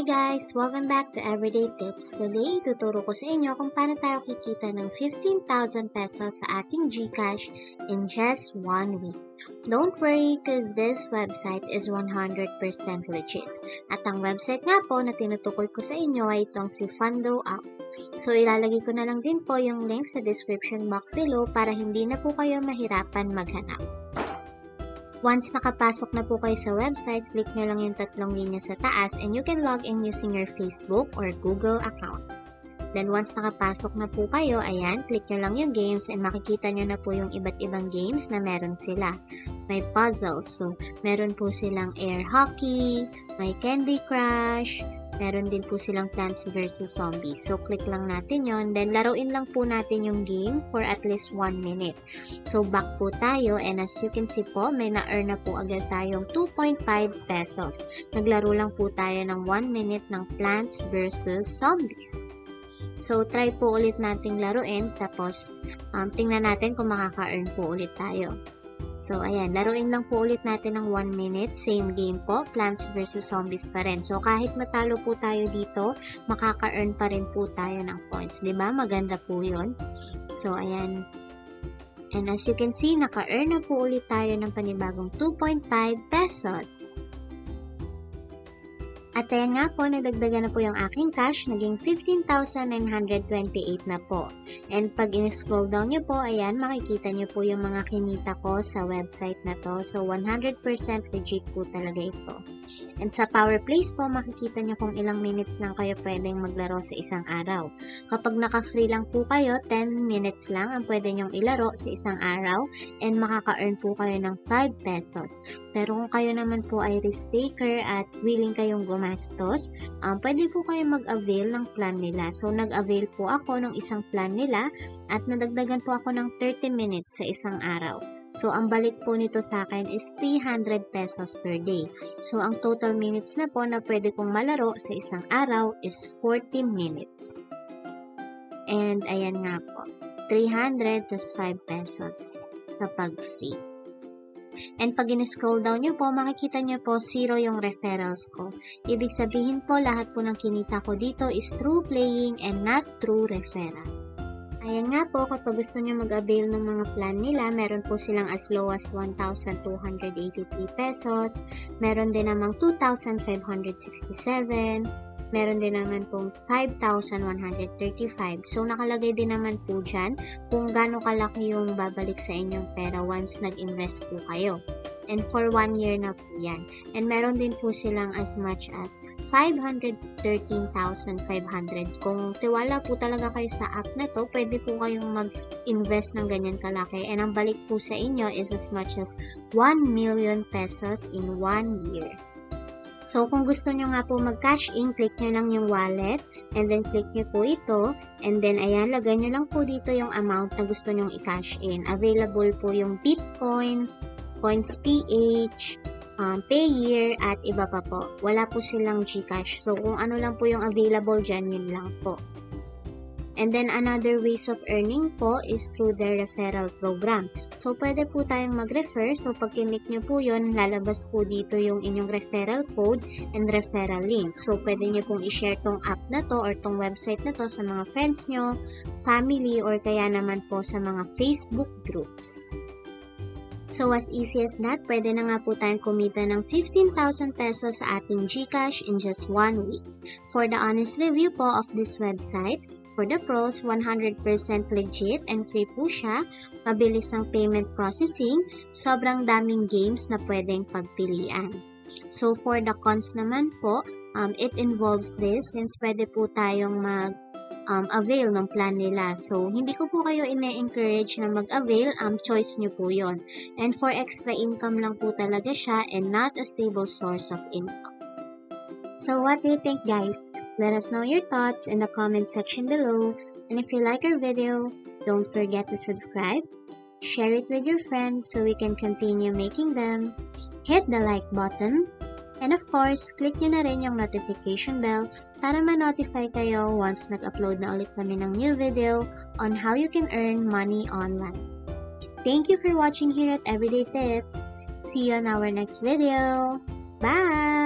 Hi guys! Welcome back to Everyday Tips. Today, tuturo ko sa inyo kung paano tayo kikita ng 15,000 pesos sa ating GCASH in just 1 week. Don't worry cause this website is 100% legit. At ang website nga po na tinutukoy ko sa inyo ay itong si Payout. So ilalagay ko na lang din po yung link sa description box below para hindi na po kayo mahirapan maghanap. Once nakapasok na po kayo sa website, click nyo lang yung tatlong linya sa taas and you can log in using your Facebook or Google account. Then once nakapasok na po kayo, ayan, click nyo lang yung games and makikita nyo na po yung iba't ibang games na meron sila. May puzzles, so meron po silang air hockey, may Candy Crush, meron din po silang Plants vs. Zombies. So, click lang natin yon. Then, laruin lang po natin yung game for at least 1 minute. So, back po tayo. And as you can see po, may na-earn na po agad tayong 2.5 pesos. Naglaro lang po tayo ng 1 minute ng Plants vs. Zombies. So, try po ulit nating laruin. Tapos, tingnan natin kung makaka-earn po ulit tayo. So, ayan, laruin lang po ulit natin ng 1 minute, same game po, Plants vs. Zombies pa rin. So, kahit matalo po tayo dito, makaka-earn pa rin po tayo ng points. Diba? Maganda po yun. So, ayan. And as you can see, naka-earn na po ulit tayo ng panibagong 2.5 pesos. At ayan nga po, nadagdagan na po yung aking cash, naging 15,928 na po. And pag in-scroll down nyo po, ayan, makikita nyo po yung mga kinita ko sa website na to. So, 100% legit po talaga ito. And sa Power Place po, makikita nyo kung ilang minutes lang kayo pwedeng maglaro sa isang araw. Kapag naka-free lang po kayo, 10 minutes lang ang pwede nyong ilaro sa isang araw and makaka-earn po kayo ng 5 pesos. Pero kung kayo naman po ay risk taker at willing kayong gumastos, pwede po kayo mag-avail ng plan nila. So, nag-avail po ako ng isang plan nila at nadagdagan po ako ng 30 minutes sa isang araw. So, ang balik po nito sa akin is 300 pesos per day. So, ang total minutes na po na pwede kong malaro sa isang araw is 40 minutes. And, ayan nga po. 300 plus 5 pesos kapag free. And pag in-scroll down nyo po, makikita nyo po 0 yung referrals ko. Ibig sabihin po, lahat po ng kinita ko dito is through playing and not through referral. Ayan nga po, kapag gusto nyo mag-avail ng mga plan nila, meron po silang as low as 1,283 pesos, meron din namang 2,567, meron din naman pong 5,135. So, nakalagay din naman po dyan kung gaano kalaki yung babalik sa inyong pera once nag-invest po kayo. And for 1 year na po yan. And meron din po silang as much as 513,500. Kung tiwala po talaga kayo sa app na to, pwede po kayong mag-invest ng ganyan kalaki. And ang balik po sa inyo is as much as 1 million pesos in 1 year. So, kung gusto nyo nga po mag-cash in, click nyo lang yung wallet, and then click nyo po ito, and then ayan, lagay nyo lang po dito yung amount na gusto nyong i-cash in. Available po yung Bitcoin, Coins PH, Payer, at iba pa po. Wala po silang GCASH. So, kung ano lang po yung available dyan, yun lang po. And then, another ways of earning po is through their referral program. So, pwede po tayong mag-refer. So, pag kinlik nyo po yun, lalabas po dito yung inyong referral code and referral link. So, pwede nyo pong i-share tong app na to or tong website na to sa mga friends nyo, family, or kaya naman po sa mga Facebook groups. So, as easy as that, pwede na nga po tayong kumita ng 15,000 pesos sa ating GCash in just 1 week. For the honest review po of this website, for the pros, 100% legit and free po siya, mabilis ang payment processing, sobrang daming games na pwedeng pagpilian. So, for the cons naman po, it involves this since pwede po tayong avail ng plan nila. So, hindi ko po kayo ine-encourage na mag-avail, choice nyo po yon. And for extra income lang po talaga siya and not a stable source of income. So, what do you think, guys? Let us know your thoughts in the comment section below. And if you like our video, don't forget to subscribe, share it with your friends so we can continue making them, hit the like button, and of course, click nyo na rin yung notification bell para ma-notify kayo once nag-upload na ulit kami ng new video on how you can earn money online. Thank you for watching here at Everyday Tips. See you on our next video. Bye!